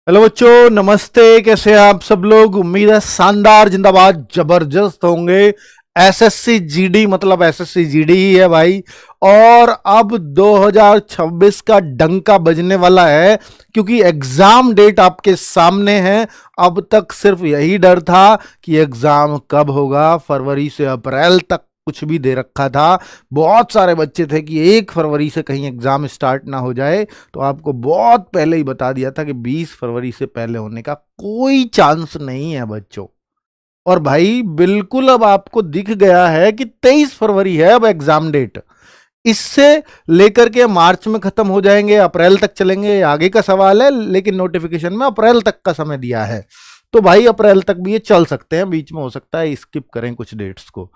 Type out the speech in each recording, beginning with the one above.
Hello बच्चों, नमस्ते। कैसे हैं आप सब लोग? उम्मीद है शानदार, जिंदाबाद, जबरदस्त होंगे। एसएससी जीडी मतलब एसएससी जीडी ही है भाई। और अब 2026 का डंका बजने वाला है, क्योंकि एग्जाम डेट आपके सामने है। अब तक सिर्फ यही डर था कि एग्जाम कब होगा। फरवरी से अप्रैल तक कुछ भी दे रखा था। बहुत सारे बच्चे थे कि 1 फरवरी से कहीं एग्जाम स्टार्ट ना हो जाए। तो आपको बहुत पहले ही बता दिया था कि 20 फरवरी से पहले होने का कोई चांस नहीं है बच्चों। और भाई बिल्कुल अब आपको दिख गया है कि 23 फरवरी है अब एग्जाम डेट। इससे लेकर के मार्च में खत्म हो जाएंगे, अप्रैल तक चलेंगे, आगे का सवाल है। लेकिन नोटिफिकेशन में अप्रैल तक का समय दिया है, तो भाई अप्रैल तक भी ये चल सकते हैं। बीच में हो सकता है स्किप करें कुछ डेट्स को।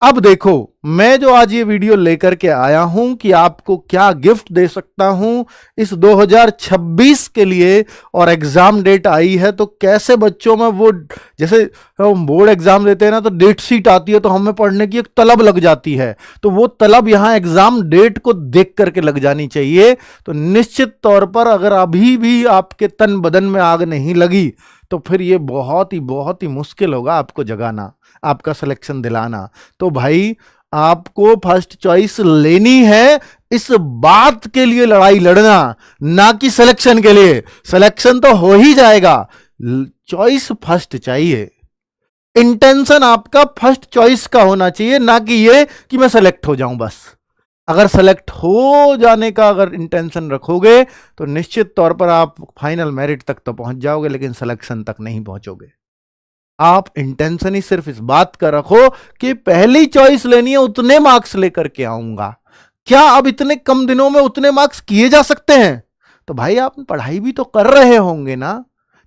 अब देखो, मैं जो आज ये वीडियो लेकर के आया हूं कि आपको क्या गिफ्ट दे सकता हूं इस 2026 के लिए। और एग्जाम डेट आई है तो कैसे बच्चों में वो, जैसे हम बोर्ड एग्जाम देते हैं ना, तो डेट शीट आती है तो हमें पढ़ने की एक तलब लग जाती है। तो वो तलब यहां एग्जाम डेट को देख करके लग जानी चाहिए। तो निश्चित तौर पर अगर अभी भी आपके तन बदन में आग नहीं लगी तो फिर ये बहुत ही मुश्किल होगा आपको जगाना, आपका सिलेक्शन दिलाना। तो भाई आपको फर्स्ट चॉइस लेनी है। इस बात के लिए लड़ाई लड़ना, ना कि सिलेक्शन के लिए। सिलेक्शन तो हो ही जाएगा, चॉइस फर्स्ट चाहिए। इंटेंशन आपका फर्स्ट चॉइस का होना चाहिए, ना कि ये कि मैं सेलेक्ट हो जाऊं बस। अगर सेलेक्ट हो जाने का अगर इंटेंशन रखोगे तो निश्चित तौर पर आप फाइनल मेरिट तक तो पहुंच जाओगे, लेकिन सिलेक्शन तक नहीं पहुंचोगे। आप इंटेंशन ही सिर्फ इस बात का रखो कि पहली चॉइस लेनी है, उतने मार्क्स लेकर के आऊंगा। क्या अब इतने कम दिनों में उतने मार्क्स किए जा सकते हैं? तो भाई आप पढ़ाई भी तो कर रहे होंगे ना,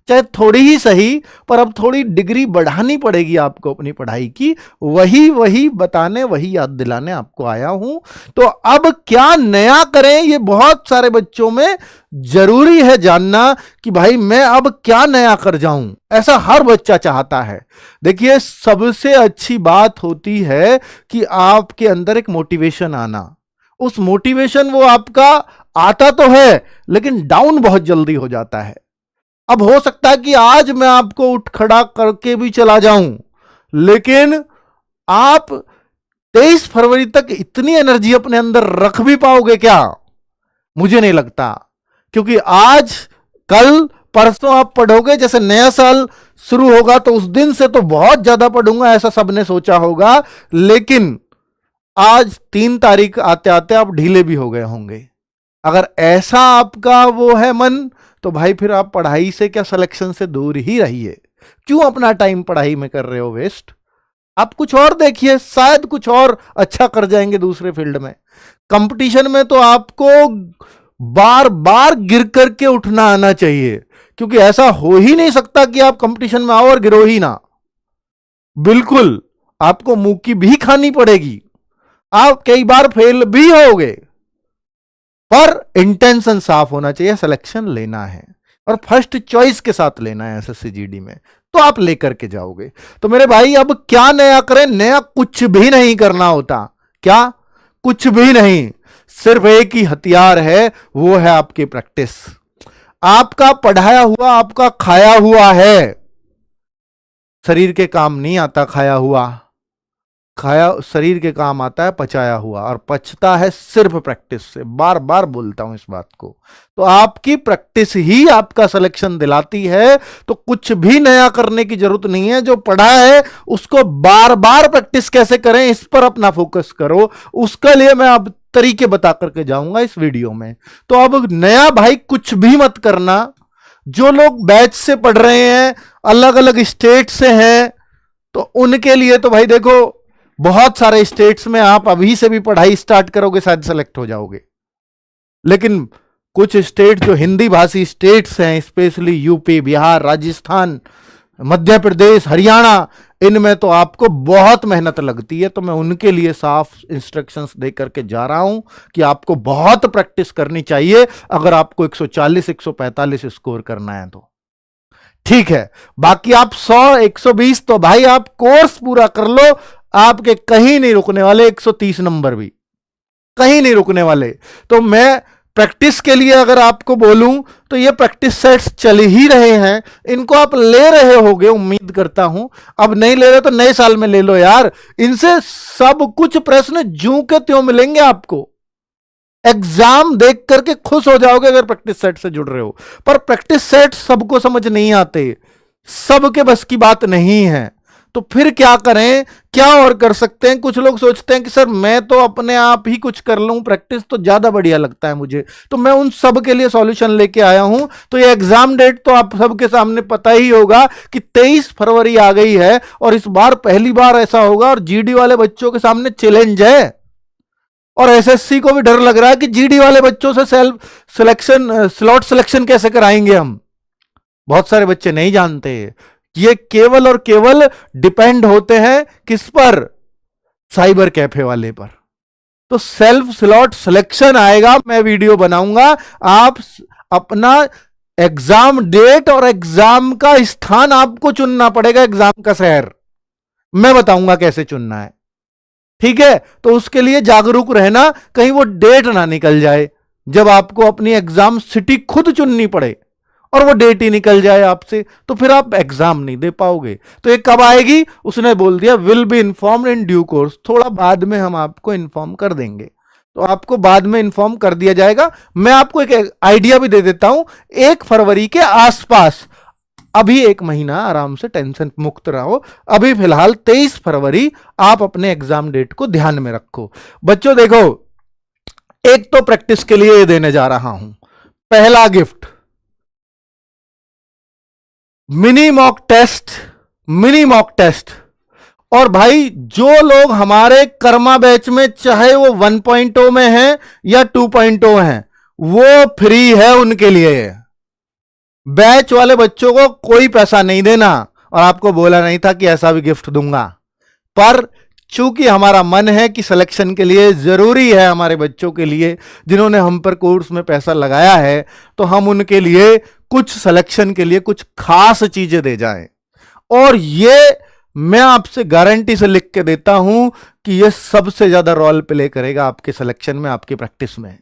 चाहे थोड़ी ही सही, पर अब थोड़ी डिग्री बढ़ानी पड़ेगी आपको अपनी पढ़ाई की। वही बताने, वही याद दिलाने आपको आया हूं। तो अब क्या नया करें, ये बहुत सारे बच्चों में जरूरी है जानना कि भाई मैं अब क्या नया कर जाऊं। ऐसा हर बच्चा चाहता है। देखिए, सबसे अच्छी बात होती है कि आपके अंदर एक मोटिवेशन आना। उस मोटिवेशन वो आपका आता तो है, लेकिन डाउन बहुत जल्दी हो जाता है। अब हो सकता है कि आज मैं आपको उठ खड़ा करके भी चला जाऊं, लेकिन आप 23 फरवरी तक इतनी एनर्जी अपने अंदर रख भी पाओगे क्या? मुझे नहीं लगता। क्योंकि आज, कल, परसों आप पढ़ोगे, जैसे नया साल शुरू होगा तो उस दिन से तो बहुत ज्यादा पढ़ूंगा ऐसा सबने सोचा होगा। लेकिन आज 3 तारीख आते आते आप ढीले भी हो गए होंगे। अगर ऐसा आपका वो है मन, तो भाई फिर आप पढ़ाई से क्या, सिलेक्शन से दूर ही रहिए। क्यों अपना टाइम पढ़ाई में कर रहे हो वेस्ट? आप कुछ और देखिए, शायद कुछ और अच्छा कर जाएंगे दूसरे फील्ड में। कंपटीशन में तो आपको बार बार गिर करके उठना आना चाहिए, क्योंकि ऐसा हो ही नहीं सकता कि आप कंपटीशन में आओ और गिरो ही ना। बिल्कुल, आपको मुंह की भी खानी पड़ेगी, आप कई बार फेल भी होगे, पर इंटेंशन साफ होना चाहिए। सिलेक्शन लेना है और फर्स्ट चॉइस के साथ लेना है एसएससी जीडी में, तो आप लेकर के जाओगे। तो मेरे भाई अब क्या नया करें? नया कुछ भी नहीं करना होता। क्या? कुछ भी नहीं। सिर्फ एक ही हथियार है, वो है आपकी प्रैक्टिस। आपका पढ़ाया हुआ, आपका खाया हुआ है। शरीर के काम नहीं आता खाया हुआ। खाया शरीर के काम आता है पचाया हुआ, और पचता है सिर्फ प्रैक्टिस से। बार बार बोलता हूं इस बात को। तो आपकी प्रैक्टिस ही आपका सिलेक्शन दिलाती है। तो कुछ भी नया करने की जरूरत नहीं है। जो पढ़ा है उसको बार बार प्रैक्टिस कैसे करें, इस पर अपना फोकस करो। उसके लिए मैं अब तरीके बता करके जाऊंगा इस वीडियो में। तो अब नया भाई कुछ भी मत करना। जो लोग बैच से पढ़ रहे हैं, अलग अलग स्टेट से हैं, तो उनके लिए तो भाई देखो, बहुत सारे स्टेट्स में आप अभी से भी पढ़ाई स्टार्ट करोगे, शायद सेलेक्ट हो जाओगे। लेकिन कुछ स्टेट जो हिंदी भाषी स्टेट्स हैं, स्पेशली यूपी, बिहार, राजस्थान, मध्य प्रदेश, हरियाणा, इनमें तो आपको बहुत मेहनत लगती है। तो मैं उनके लिए साफ इंस्ट्रक्शंस दे करके जा रहा हूं कि आपको बहुत प्रैक्टिस करनी चाहिए अगर आपको 140 145 स्कोर करना है तो। ठीक है, बाकी आप 100 120 तो भाई आप कोर्स पूरा कर लो, आपके कहीं नहीं रुकने वाले। 130 नंबर भी कहीं नहीं रुकने वाले। तो मैं प्रैक्टिस के लिए अगर आपको बोलूं तो ये प्रैक्टिस सेट्स चल ही रहे हैं, इनको आप ले रहे होगे उम्मीद करता हूं। अब नहीं ले रहे तो नए साल में ले लो यार, इनसे सब कुछ प्रश्न ज्यों के त्यों मिलेंगे आपको। एग्जाम देख करके खुश हो जाओगे अगर प्रैक्टिस सेट से जुड़ रहे हो। पर प्रैक्टिस सेट सबको समझ नहीं आते, सबके बस की बात नहीं है। तो फिर क्या करें, क्या और कर सकते हैं? कुछ लोग सोचते हैं कि सर मैं तो अपने आप ही कुछ कर लूं, प्रैक्टिस तो ज्यादा बढ़िया लगता है मुझे, तो मैं उन सब के लिए सॉल्यूशन लेके आया हूं। तो ये एग्जाम डेट तो आप सबके सामने पता ही होगा कि 23 फरवरी आ गई है, और इस बार पहली बार ऐसा होगा, और जीडी वाले बच्चों के सामने चैलेंज है। और एसएससी को भी डर लग रहा है कि जीडी वाले बच्चों से सेल्फ सिलेक्शन, स्लॉट सिलेक्शन कैसे कराएंगे हम। बहुत सारे बच्चे नहीं जानते ये केवल और केवल डिपेंड होते हैं किस पर, साइबर कैफे वाले पर। तो सेल्फ स्लॉट सिलेक्शन आएगा, मैं वीडियो बनाऊंगा, आप अपना एग्जाम डेट और एग्जाम का स्थान आपको चुनना पड़ेगा, एग्जाम का शहर मैं बताऊंगा कैसे चुनना है, ठीक है। तो उसके लिए जागरूक रहना, कहीं वो डेट ना निकल जाए जब आपको अपनी एग्जाम सिटी खुद चुननी पड़े और वो डेट ही निकल जाए आपसे, तो फिर आप एग्जाम नहीं दे पाओगे। तो ये कब आएगी, उसने बोल दिया will be informed in due course, थोड़ा बाद में हम आपको इन्फॉर्म कर देंगे। तो आपको बाद में इन्फॉर्म कर दिया जाएगा। मैं आपको एक आइडिया भी दे देता हूं, 1 फरवरी के आसपास, अभी 1 महीना आराम से टेंशन मुक्त रहो। अभी फिलहाल 23 फरवरी आप अपने एग्जाम डेट को ध्यान में रखो। बच्चों देखो, एक तो प्रैक्टिस के लिए देने जा रहा हूं पहला gift, mini mock test, mini mock test. और भाई जो लोग हमारे कर्मा बैच में, चाहे वो 1.0 में हैं या 2.0 हैं, वो फ्री है उनके लिए। बैच वाले बच्चों को कोई पैसा नहीं देना, और आपको बोला नहीं था कि ऐसा भी गिफ्ट दूंगा, पर चूंकि हमारा मन है कि सिलेक्शन के लिए जरूरी है हमारे बच्चों के लिए जिन्होंने हम पर कोर्स में पैसा लगाया है, तो हम उनके लिए कुछ सिलेक्शन के लिए कुछ खास चीजें दे जाएं। और ये मैं आपसे गारंटी से लिख के देता हूं कि ये सबसे ज्यादा रोल प्ले करेगा आपके सिलेक्शन में, आपकी प्रैक्टिस में।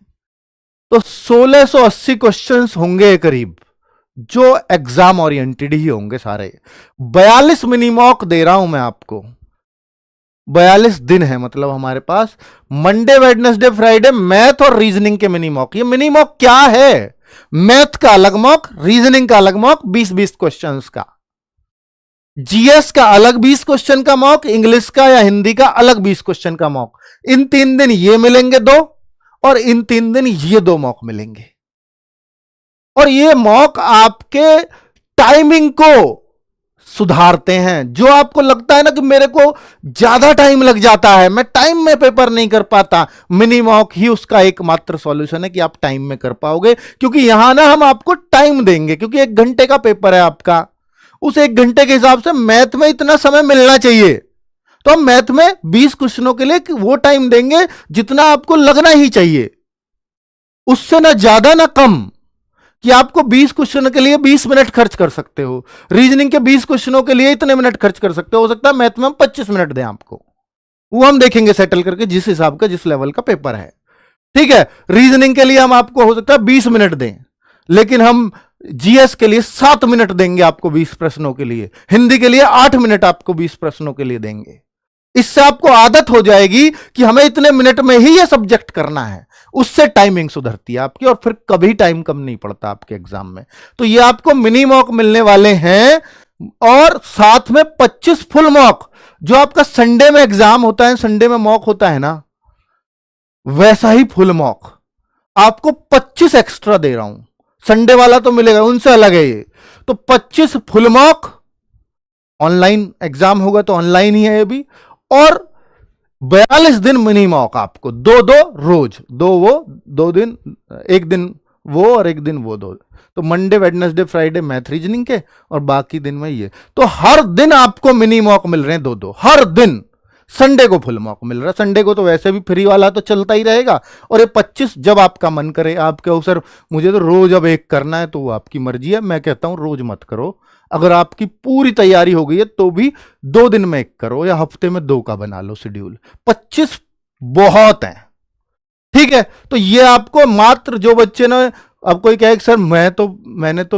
तो 1680 क्वेश्चंस होंगे करीब, जो एग्जाम ओरिएंटेड ही होंगे सारे। 42 मिनी मॉक दे रहा हूं मैं आपको, 42 दिन है मतलब हमारे पास, मंडे वेडनेसडे फ्राइडे मैथ और रीजनिंग के मिनी मॉक। ये मिनी मॉक क्या है, मैथ का अलग मॉक, रीजनिंग का अलग मॉक 20-20 क्वेश्चंस का, जीएस का अलग 20 क्वेश्चन का मॉक, इंग्लिश का या हिंदी का अलग 20 क्वेश्चन का मॉक। इन 3 दिन ये मिलेंगे 2, और इन 3 दिन ये 2 मॉक मिलेंगे। और ये मॉक आपके टाइमिंग को सुधारते हैं। जो आपको लगता है ना कि मेरे को ज्यादा टाइम लग जाता है, मैं टाइम में पेपर नहीं कर पाता, मिनी मॉक ही उसका एकमात्र सॉल्यूशन है कि आप टाइम में कर पाओगे। क्योंकि यहां ना हम आपको टाइम देंगे, क्योंकि 1 घंटे का पेपर है आपका, उस 1 घंटे के हिसाब से मैथ में इतना समय मिलना चाहिए, तो हम मैथ में 20 क्वेश्चनों के लिए वो टाइम देंगे जितना आपको लगना ही चाहिए, उससे ना ज्यादा ना कम। कि आपको 20 क्वेश्चन के लिए 20 मिनट खर्च कर सकते हो, रीजनिंग के 20 क्वेश्चनों के लिए इतने मिनट खर्च कर सकते हो सकता है मैथ में हम 25 मिनट दें आपको, वो हम देखेंगे सेटल करके जिस हिसाब का, जिस लेवल का पेपर है, ठीक है। रीजनिंग के लिए हम आपको हो सकता है 20 मिनट दें, लेकिन हम जीएस के लिए 7 मिनट देंगे आपको 20 प्रश्नों के लिए, हिंदी के लिए 8 मिनट आपको 20 प्रश्नों के लिए देंगे। इससे आपको आदत हो जाएगी कि हमें इतने मिनट में ही यह सब्जेक्ट करना है, उससे टाइमिंग सुधरती है आपकी, और फिर कभी टाइम कम नहीं पड़ता आपके एग्जाम में। तो ये आपको मिनी मॉक मिलने वाले हैं, और साथ में 25 फुल मॉक। जो आपका संडे में एग्जाम होता है, संडे में मॉक होता है ना, वैसा ही फुल मॉक आपको 25 एक्स्ट्रा दे रहा हूं। संडे वाला तो मिलेगा, उनसे अलग है ये। तो 25 फुल मॉक, ऑनलाइन एग्जाम होगा तो ऑनलाइन ही है ये भी, और 42 दिन मिनी मॉक आपको, 2-2 रोज, 2 वो 2 दिन, 1 दिन वो और 1 दिन वो, 2। तो Monday Wednesday Friday math reasoning के, और बाकी दिन में ये। तो हर दिन आपको मिनी मॉक मिल रहे हैं 2-2 हर दिन। संडे को फुल मॉक मिल रहा है, संडे को तो वैसे भी फ्री वाला तो चलता ही रहेगा, और ये 25 जब आपका मन करे, आपके अवसर मुझे तो रोज अब 1 करना है, तो वो आपकी मर्जी है। मैं कहता हूं रोज मत करो, अगर आपकी पूरी तैयारी हो गई है तो भी 2 दिन में 1 करो, या हफ्ते में 2 का बना लो शेड्यूल। 25 बहुत है, ठीक है, तो ये आपको मात्र जो बच्चे ने, अब कोई कहे कि सर मैंने तो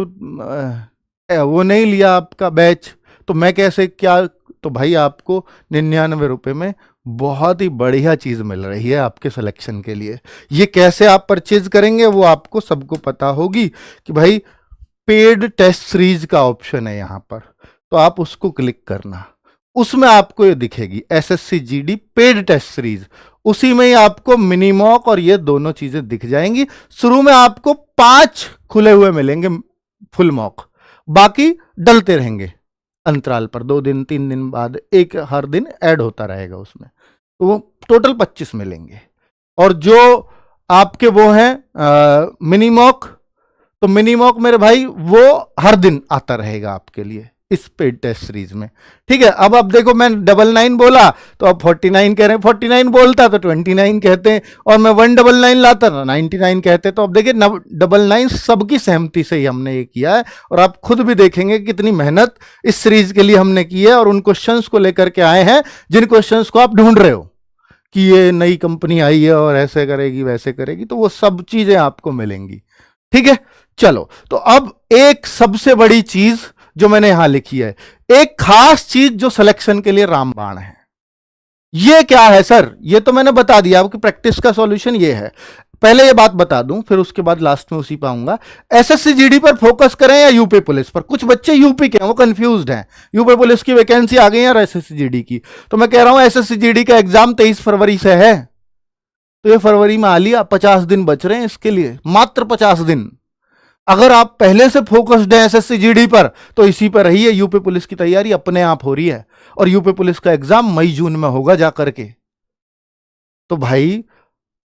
वो नहीं लिया आपका बैच, तो मैं कैसे क्या, तो भाई आपको 99 रुपए में बहुत ही बढ़िया चीज मिल रही है आपके सिलेक्शन के लिए। ये कैसे आप परचेज करेंगे वो आपको सबको पता होगी कि भाई पेड टेस्ट सीरीज का ऑप्शन है यहां पर, तो आप उसको क्लिक करना, उसमें आपको ये दिखेगी SSC GD paid test series, उसी में ही आपको मिनी मॉक और ये दोनों चीजें दिख जाएंगी। शुरू में आपको 5 खुले हुए मिलेंगे फुल मॉक, बाकी डलते रहेंगे अंतराल पर, 2 दिन 3 दिन बाद एक हर दिन ऐड होता रहेगा उसमें, तो वो टोटल 25 मिलेंगे। और जो आपके वो हैं मिनी मॉक, तो मिनी मॉक मेरे भाई वो हर दिन आता रहेगा आपके लिए इस पेड टेस्ट सीरीज में। ठीक है, अब देखो मैं 99 बोला तो अब 49 कह रहे हैं, 49 बोलता तो 29 कहते हैं, और मैं 199 लाता तो 99 कहते। तो अब देखिए 99 सबकी सहमति से ही हमने ये किया है, और आप खुद भी देखेंगे कितनी मेहनत इस सीरीज के लिए हमने की है, और उन क्वेश्चंस को लेकर के आए हैं जिन क्वेश्चंस को आप ढूंढ रहे हो कि ये नई कंपनी आई है और ऐसे करेगी वैसे करेगी, तो वो सब चीजें आपको मिलेंगी। ठीक है, चलो तो अब एक सबसे बड़ी चीज जो मैंने यहां लिखी है, एक खास चीज जो सिलेक्शन के लिए रामबाण है, ये क्या है सर? ये तो मैंने बता दिया आपकी प्रैक्टिस का सॉल्यूशन ये है। पहले ये बात बता दूं, फिर उसके बाद लास्ट में उसी पाऊंगा। एसएससी जीडी पर फोकस करें या यूपी पुलिस पर? कुछ बच्चे यूपी के हैं, वो कंफ्यूज्ड हैं, यूपी पुलिस की वैकेंसी आ गई है और एसएससी जीडी की, तो मैं कह रहा हूं एसएससी जीडी का एग्जाम 23 फरवरी से है, तो ये फरवरी में आ लिया, 50 दिन बच रहे हैं इसके लिए, मात्र 50 दिन। अगर आप पहले से फोकस्ड हैं एसएससी जीडी पर, तो इसी पर रहिए, यूपी पुलिस की तैयारी अपने आप हो रही है, और यूपी पुलिस का एग्जाम मई जून में होगा जाकर के। तो भाई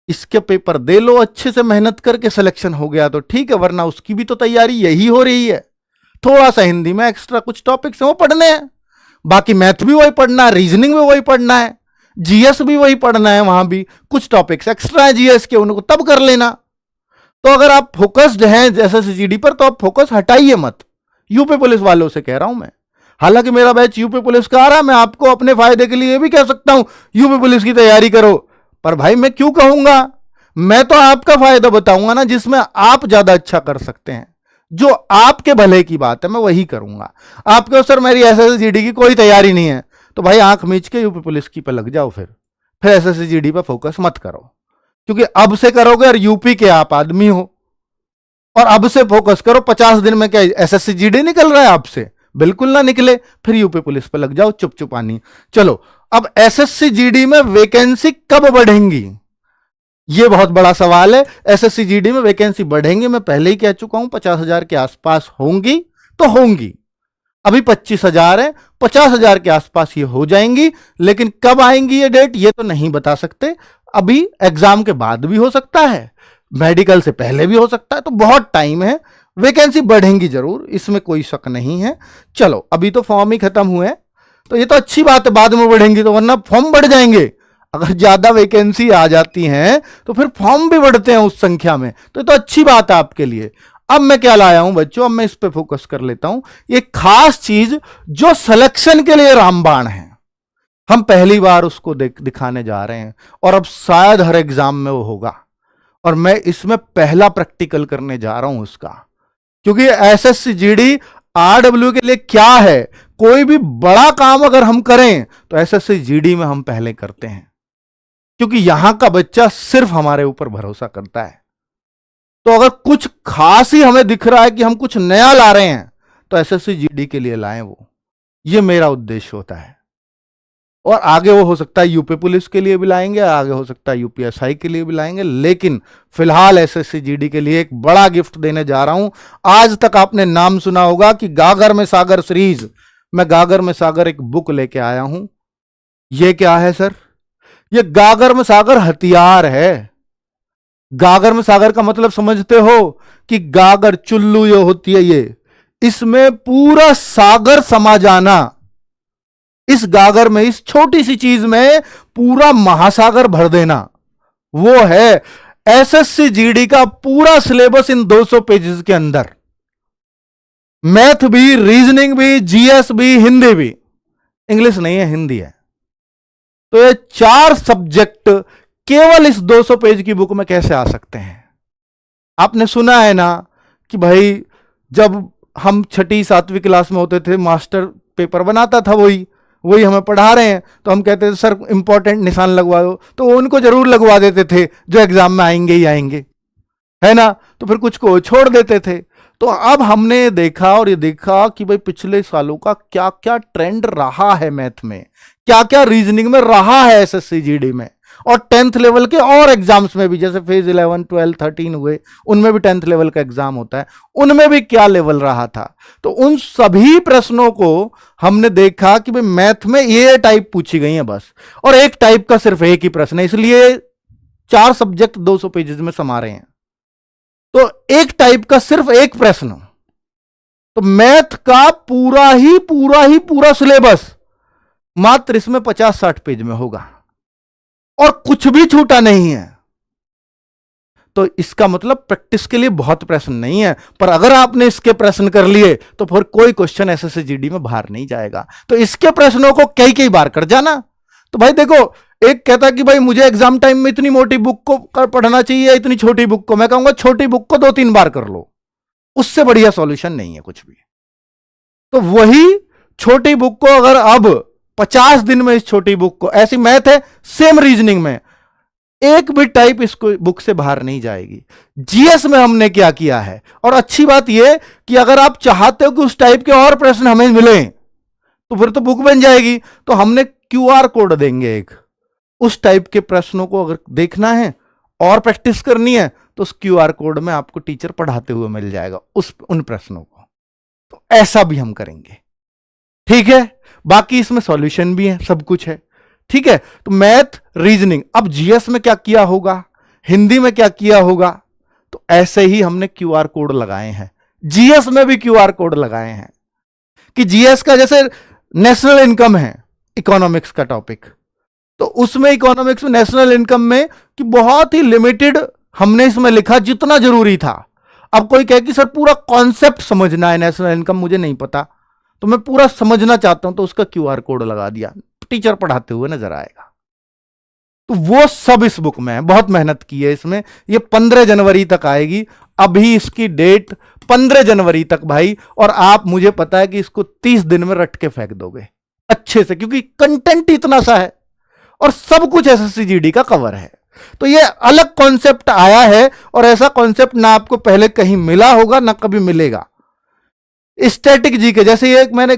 इसके पेपर दे लो अच्छे से, मेहनत करके सिलेक्शन हो गया तो ठीक है, वरना उसकी भी तो तैयारी यही हो रही है। थोड़ा सा हिंदी में एक्स्ट्रा कुछ टॉपिक्स हैं वो पढ़ने हैं, बाकी मैथ भी वही पढ़ना है, रीजनिंग भी वही पढ़ना है, जीएस भी वही पढ़ना है, वहां भी कुछ टॉपिक्स एक्स्ट्रा है जीएस के, उनको तब कर लेना। तो अगर आप फोकस्ड हैं एसएससी जीडी पर, तो आप फोकस हटाइए मत, यूपी पुलिस वालों से कह रहा हूं मैं। हालांकि मेरा बैच यूपी पुलिस का आ रहा है, मैं आपको अपने फायदे के लिए भी कह सकता हूं यूपी पुलिस की तैयारी करो, पर भाई मैं क्यों कहूंगा? मैं तो आपका फायदा बताऊंगा ना, जिसमें आप ज्यादा अच्छा कर सकते हैं, जो आपके भले की बात है मैं वही करूंगा। आपके सर मेरी एसएससी जीडी की कोई तैयारी नहीं है, तो भाई आंख मीच के यूपी पुलिस की पे लग जाओ, फिर एसएससी जीडी पर फोकस मत करो, क्योंकि अब से करोगे और यूपी के आप आदमी हो, और अब से फोकस करो। 50 दिन में क्या एसएससी जीडी निकल रहा है आपसे? बिल्कुल ना निकले, फिर यूपी पुलिस पे लग जाओ चुपचुपानी। चलो, अब एसएससी जीडी में वैकेंसी कब बढ़ेंगी, ये बहुत बड़ा सवाल है। एसएससी जीडी में वैकेंसी बढ़ेंगी, मैं पहले ही कह चुका हूं 50,000 के आसपास होंगी तो होंगी, अभी 25,000 है, 50,000 के आसपास ये हो जाएंगी, लेकिन कब आएंगी ये डेट ये तो नहीं बता सकते। अभी एग्जाम के बाद भी हो सकता है, मेडिकल से पहले भी हो सकता है, तो बहुत टाइम है, वैकेंसी बढ़ेंगी जरूर, इसमें कोई शक नहीं है। चलो, अभी तो फॉर्म ही खत्म हुए हैं, तो ये तो अच्छी बात है, बाद में बढ़ेंगी तो, वरना फॉर्म बढ़ जाएंगे। अगर ज्यादा वैकेंसी आ जाती हैं तो फिर फॉर्म भी बढ़ते हैं उस संख्या में, तो ये तो अच्छी बात है आपके लिए। अब मैं क्या लाया हूं बच्चों, अब मैं इस पे फोकस कर लेता हूं, ये खास चीज जो सिलेक्शन के लिए रामबाण है, हम पहली बार उसको दिखाने जा रहे हैं, और अब शायद हर एग्जाम में वो होगा, और मैं इसमें पहला प्रैक्टिकल करने जा रहा हूं उसका, क्योंकि एसएससी जीडी आरडब्ल्यू के लिए क्या है, कोई भी बड़ा काम अगर हम करें तो एसएससी जीडी में हम पहले करते हैं, क्योंकि यहां का बच्चा सिर्फ हमारे ऊपर भरोसा करता है। तो अगर कुछ खास ही हमें दिख रहा है कि हम कुछ नया ला रहे हैं, तो एसएससी जीडी के लिए लाएं वो, ये मेरा उद्देश्य होता है। और आगे वो हो सकता है यूपी पुलिस के लिए भी लाएंगे, आगे हो सकता है यूपीएसआई के लिए भी लाएंगे, लेकिन फिलहाल एसएससी जीडी के लिए एक बड़ा गिफ्ट देने जा रहा हूं। आज तक आपने नाम सुना होगा कि गागर में सागर सीरीज, मैं गागर में सागर एक बुक लेके आया हूं। ये क्या है सर? ये गागर में सागर हथियार है। गागर में सागर का मतलब समझते हो कि गागर चुल्लू जो होती है ये, इसमें पूरा सागर समा जाना, इस गागर में, इस छोटी सी चीज में पूरा महासागर भर देना, वो है एसएससी जीडी का पूरा सिलेबस इन 200 पेजेस के अंदर। मैथ भी, रीजनिंग भी, जीएस भी, हिंदी भी, इंग्लिश नहीं है हिंदी है। तो ये 4 सब्जेक्ट केवल इस 200 पेज की बुक में कैसे आ सकते हैं? आपने सुना है ना कि भाई जब हम छठी सातवीं क्लास में होते थे, मास्टर पेपर बनाता था, वही वही हमें पढ़ा रहे हैं, तो हम कहते थे सर इंपॉर्टेंट निशान लगवा दो, तो वो उनको जरूर लगवा देते थे जो एग्जाम में आएंगे ही आएंगे, है ना। तो फिर कुछ को छोड़ देते थे। तो अब हमने देखा और ये देखा कि भाई पिछले सालों का क्या क्या ट्रेंड रहा है मैथ में, क्या क्या रीजनिंग में रहा है एसएससी जीडी में, और 10th लेवल के और एग्जाम्स में भी, जैसे फेज 11 12 13 हुए, उनमें भी 10th लेवल का एग्जाम होता है, उनमें भी क्या लेवल रहा था। तो उन सभी प्रश्नों को हमने देखा कि भाई मैथ में ये टाइप पूछी गई है बस, और एक टाइप का सिर्फ एक ही प्रश्न है, इसलिए 4 सब्जेक्ट 200 पेजेस में समा रहे हैं। तो एक टाइप का सिर्फ एक प्रश्न, तो मैथ का पूरा सिलेबस मात्र इसमें 50-60 पेज में होगा और कुछ भी छूटा नहीं है। तो इसका मतलब प्रैक्टिस के लिए बहुत प्रश्न नहीं है, पर अगर आपने इसके प्रश्न कर लिए तो फिर कोई क्वेश्चन एसएससी जीडी में बाहर नहीं जाएगा। तो इसके प्रश्नों को कई कई बार कर जाना। तो भाई देखो, एक कहता कि भाई मुझे एग्जाम टाइम में इतनी मोटी बुक को पढ़ना चाहिए, इतनी छोटी बुक को, मैं कहूंगा छोटी बुक को 2-3 बार कर लो, उससे बढ़िया सॉल्यूशन नहीं है कुछ भी। तो वही छोटी बुक को अगर अब 50 दिन में इस छोटी बुक को, ऐसी मैथ है सेम रीजनिंग में, एक भी टाइप इसको बुक से बाहर नहीं जाएगी। जीएस में हमने क्या किया है, और अच्छी बात यह कि अगर आप चाहते हो कि उस टाइप के और प्रश्न हमें मिले तो फिर तो बुक बन जाएगी। तो हमने क्यूआर कोड देंगे एक, उस टाइप के प्रश्नों को अगर देखना है और प्रैक्टिस करनी है तो उस क्यूआर कोड में आपको टीचर पढ़ाते हुए मिल जाएगा उन प्रश्नों को। तो ऐसा भी हम करेंगे, ठीक है। बाकी इसमें सॉल्यूशन भी है, सब कुछ है, ठीक है। तो मैथ, रीजनिंग, अब जीएस में क्या किया होगा, हिंदी में क्या किया होगा, तो ऐसे ही हमने क्यूआर कोड लगाए हैं। जीएस में भी क्यूआर कोड लगाए हैं कि जीएस का जैसे नेशनल इनकम है, इकोनॉमिक्स का टॉपिक, तो उसमें इकोनॉमिक्स में नेशनल इनकम में कि बहुत ही लिमिटेड हमने इसमें लिखा जितना जरूरी था। अब कोई कहे कि सर पूरा कॉन्सेप्ट समझना है नेशनल इनकम, मुझे नहीं पता, तो मैं पूरा समझना चाहता हूं, तो उसका क्यूआर कोड लगा दिया, टीचर पढ़ाते हुए नजर आएगा। तो वो सब इस बुक में है, बहुत मेहनत की है इसमें। ये 15 जनवरी तक आएगी, अभी इसकी डेट 15 जनवरी तक भाई, और आप, मुझे पता है कि इसको 30 दिन में रट के फेंक दोगे अच्छे से, क्योंकि कंटेंट इतना सा है और सब कुछ एसएससी जीडी का कवर है। तो ये अलग कॉन्सेप्ट आया है, और ऐसा कॉन्सेप्ट ना आपको पहले कहीं मिला होगा ना कभी मिलेगा। स्टैटिक जीके, जैसे ये मैंने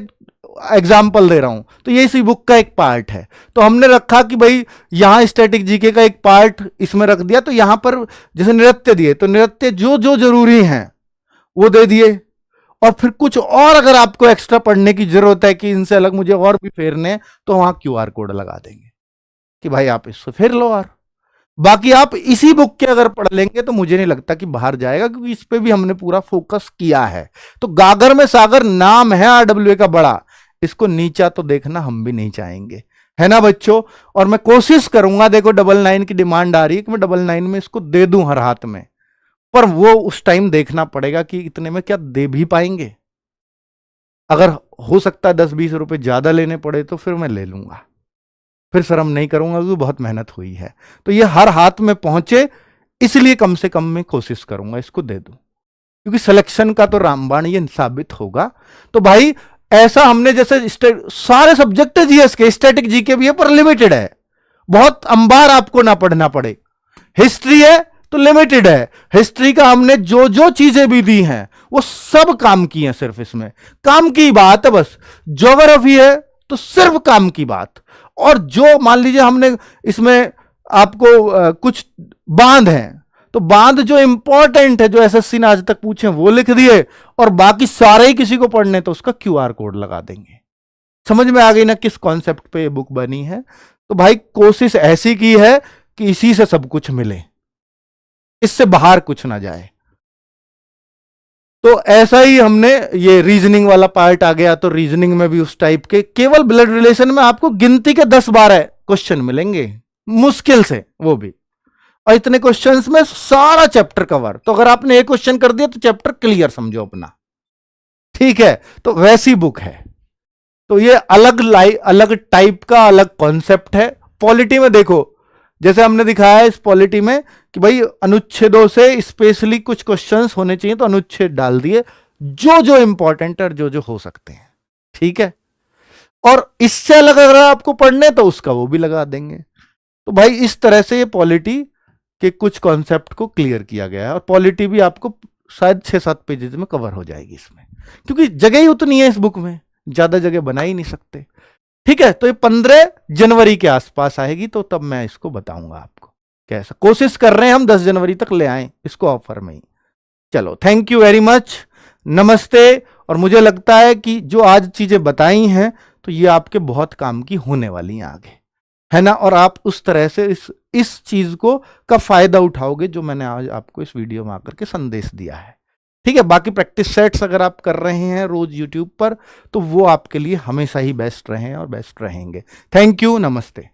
एग्जाम्पल दे रहा हूं, तो ये इसी बुक का एक पार्ट है। तो हमने रखा कि भाई यहां स्टैटिक जीके का एक पार्ट इसमें रख दिया, तो यहां पर जैसे नृत्य दिए, तो नृत्य जो जो जरूरी हैं वो दे दिए, और फिर कुछ और अगर आपको एक्स्ट्रा पढ़ने की जरूरत है कि इनसे अलग मुझे और भी फेरने, तो वहां क्यूआर कोड लगा देंगे कि भाई आप इससे फेर लो। और बाकी आप इसी बुक के अगर पढ़ लेंगे तो मुझे नहीं लगता कि बाहर जाएगा, क्योंकि इस पे भी हमने पूरा फोकस किया है। तो गागर में सागर नाम है आरडब्ल्यूए का बड़ा, इसको नीचा तो देखना हम भी नहीं चाहेंगे, है ना बच्चों। और मैं कोशिश करूंगा, देखो 99 की डिमांड आ रही है कि मैं 99 में इसको दे दूं हर हाथ में, पर वो उस टाइम देखना पड़ेगा कि इतने में क्या दे भी पाएंगे। अगर हो सकता है 10-20 रुपए ज्यादा लेने पड़े तो फिर मैं ले लूंगा, फिर शर्म नहीं करूंगा, क्योंकि बहुत मेहनत हुई है। तो ये हर हाथ में पहुंचे, इसलिए कम से कम मैं कोशिश करूंगा इसको दे दूं, क्योंकि सिलेक्शन का तो रामबाण ये साबित होगा। तो भाई ऐसा हमने, जैसे सारे सब्जेक्ट है जीएस के, स्टैटिक जीके भी है पर लिमिटेड है, बहुत अंबार आपको ना पढ़ना पड़े। हिस्ट्री है तो लिमिटेड है, हिस्ट्री का हमने जो जो चीजें भी दी हैं वो सब काम की हैं, सिर्फ इसमें काम की बात है बस। ज्योग्राफी है तो सिर्फ काम की बात, और जो मान लीजिए हमने इसमें आपको कुछ बांध हैं, तो बांध जो इंपॉर्टेंट है, जो एसएससी ने आज तक पूछे वो लिख दिए, और बाकी सारे ही किसी को पढ़ने तो उसका क्यूआर कोड लगा देंगे। समझ में आ गई ना किस कॉन्सेप्ट पे ये बुक बनी है। तो भाई कोशिश ऐसी की है कि इसी से सब कुछ मिले, इससे बाहर कुछ ना जाए। तो ऐसा ही हमने, ये रीजनिंग वाला पार्ट आ गया, तो रीजनिंग में भी उस टाइप के केवल ब्लड रिलेशन में आपको गिनती के 10-12 क्वेश्चन मिलेंगे मुश्किल से, वो भी, और इतने क्वेश्चंस में सारा चैप्टर कवर। तो अगर आपने एक क्वेश्चन कर दिया तो चैप्टर क्लियर समझो अपना, ठीक है। तो वैसी बुक है। तो ये अलग टाइप का अलग कॉन्सेप्ट है। पॉलिटी में देखो, जैसे हमने दिखाया इस पॉलिटी में कि भाई अनुच्छेदों से स्पेशली कुछ क्वेश्चंस होने चाहिए, तो अनुच्छेद डाल दिए जो जो इंपॉर्टेंट और जो जो हो सकते हैं, ठीक है। और इससे अलग अगर आपको पढ़ने तो उसका वो भी लगा देंगे। तो भाई इस तरह से ये पॉलिटी के कुछ कॉन्सेप्ट को क्लियर किया गया है, और पॉलिटी भी आपको शायद 6-7 पेजेस में कवर हो जाएगी इसमें, क्योंकि जगह ही उतनी है इस बुक में, ज्यादा जगह बना ही नहीं सकते, ठीक है। तो ये 15 जनवरी के आसपास आएगी, तो तब मैं इसको बताऊंगा आपको कैसा। कोशिश कर रहे हैं हम 10 जनवरी तक ले आएं इसको ऑफर में ही। चलो, थैंक यू वेरी मच, नमस्ते। और मुझे लगता है कि जो आज चीजें बताई हैं तो ये आपके बहुत काम की होने वाली हैं आगे, है ना। और आप उस तरह से इस चीज को का फायदा उठाओगे जो मैंने आज आपको इस वीडियो में आकर के संदेश दिया है, ठीक है। बाकी प्रैक्टिस सेट्स अगर आप कर रहे हैं रोज यूट्यूब पर, तो वो आपके लिए हमेशा ही बेस्ट रहे और बेस्ट रहेंगे। थैंक यू, नमस्ते।